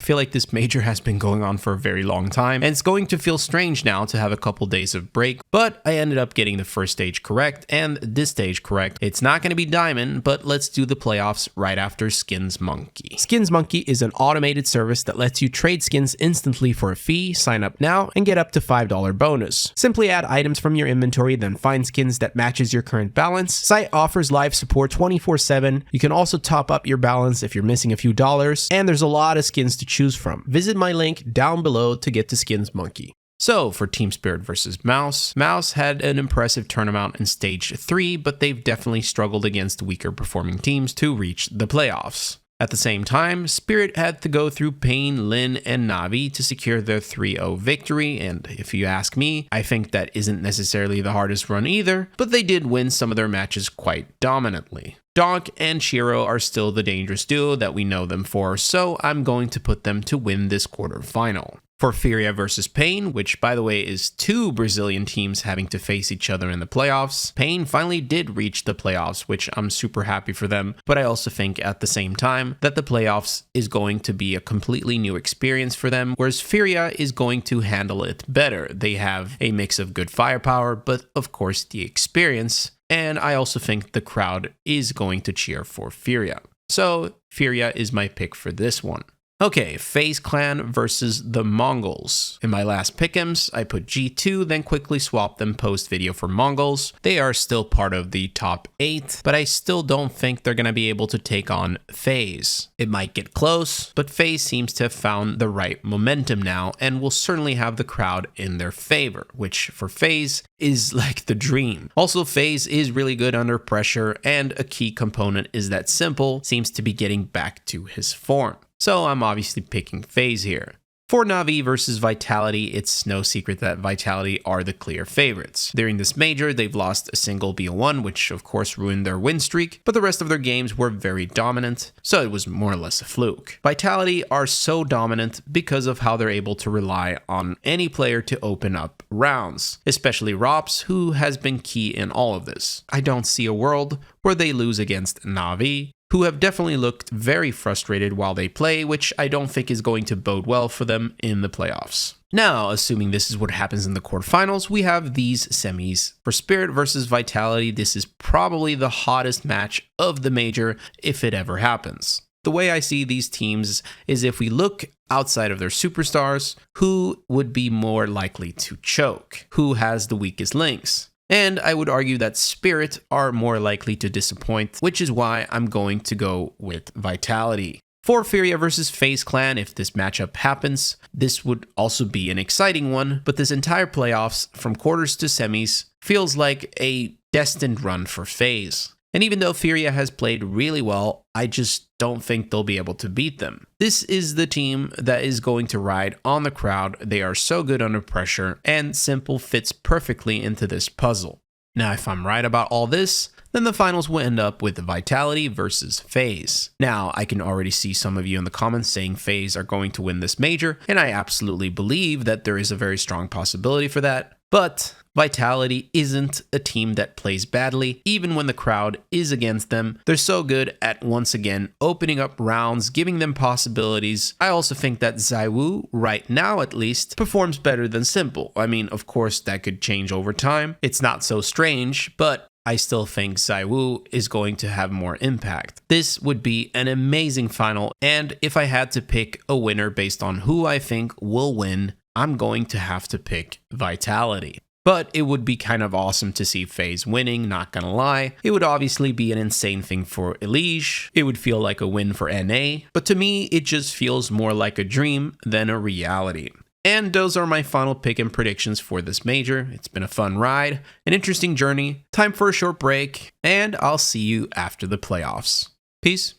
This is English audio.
feel like this major has been going on for a very long time, and it's going to feel strange now to have a couple days of break, but I ended up getting the first stage correct and this stage correct. It's not going to be Diamond, but let's do the playoffs right after Skins Monkey. Skins Monkey is an automated service that lets you trade skins instantly for a fee. Sign up now and get up to $5 bonus. Simply add items from your inventory, then find skins that matches your current balance. Site offers live support 24/7. You can also top up your balance if you're missing a few dollars, and there's a lot of skins to choose from. Visit my link down below to get to Skins Monkey. So, for Team Spirit versus Mouse, Mouse had an impressive turnaround in Stage 3, but they've definitely struggled against weaker performing teams to reach the playoffs. At the same time, Spirit had to go through Pain, Lin, and Navi to secure their 3-0 victory, and if you ask me, I think that isn't necessarily the hardest run either, but they did win some of their matches quite dominantly. Donk and Shiro are still the dangerous duo that we know them for, so I'm going to put them to win this quarterfinal. For Furia versus Pain, which by the way is two Brazilian teams having to face each other in the playoffs, Pain finally did reach the playoffs, which I'm super happy for them, but I also think at the same time that the playoffs is going to be a completely new experience for them, whereas Furia is going to handle it better. They have a mix of good firepower, but of course the experience, and I also think the crowd is going to cheer for Furia. So Furia is my pick for this one. Okay, FaZe Clan versus the Mongols. In my last Pickems, I put G2, then quickly swapped them post-video for Mongols. They are still part of the top 8, but I still don't think they're going to be able to take on FaZe. It might get close, but FaZe seems to have found the right momentum now and will certainly have the crowd in their favor, which for FaZe is like the dream. Also, FaZe is really good under pressure, and a key component is that Simple seems to be getting back to his form. So I'm obviously picking FaZe here. For Na'Vi versus Vitality, it's no secret that Vitality are the clear favorites. During this major, they've lost a single BO1, which of course ruined their win streak, but the rest of their games were very dominant, so it was more or less a fluke. Vitality are so dominant because of how they're able to rely on any player to open up rounds, especially Rops, who has been key in all of this. I don't see a world where they lose against Na'Vi, who have definitely looked very frustrated while they play, which I don't think is going to bode well for them in the playoffs. Now, assuming this is what happens in the quarterfinals, we have these semis. For Spirit versus Vitality, this is probably the hottest match of the major if it ever happens. The way I see these teams is if we look outside of their superstars, who would be more likely to choke? Who has the weakest links? And I would argue that Spirit are more likely to disappoint, which is why I'm going to go with Vitality. For Furia versus FaZe Clan, if this matchup happens, this would also be an exciting one, but this entire playoffs, from quarters to semis, feels like a destined run for FaZe. And even though Furia has played really well, I just don't think they'll be able to beat them. This is the team that is going to ride on the crowd. They are so good under pressure, and Simple fits perfectly into this puzzle. Now, if I'm right about all this, then the finals will end up with Vitality versus FaZe. Now, I can already see some of you in the comments saying FaZe are going to win this major, and I absolutely believe that there is a very strong possibility for that. But Vitality isn't a team that plays badly, even when the crowd is against them. They're so good at, once again, opening up rounds, giving them possibilities. I also think that ZywOo, right now at least, performs better than Simple. I mean, of course, that could change over time. It's not so strange, but I still think ZywOo is going to have more impact. This would be an amazing final, and if I had to pick a winner based on who I think will win, I'm going to have to pick Vitality. But it would be kind of awesome to see FaZe winning, not gonna lie. It would obviously be an insane thing for Elige. It would feel like a win for NA. But to me, it just feels more like a dream than a reality. And those are my final pick and predictions for this major. It's been a fun ride, an interesting journey. Time for a short break, and I'll see you after the playoffs. Peace.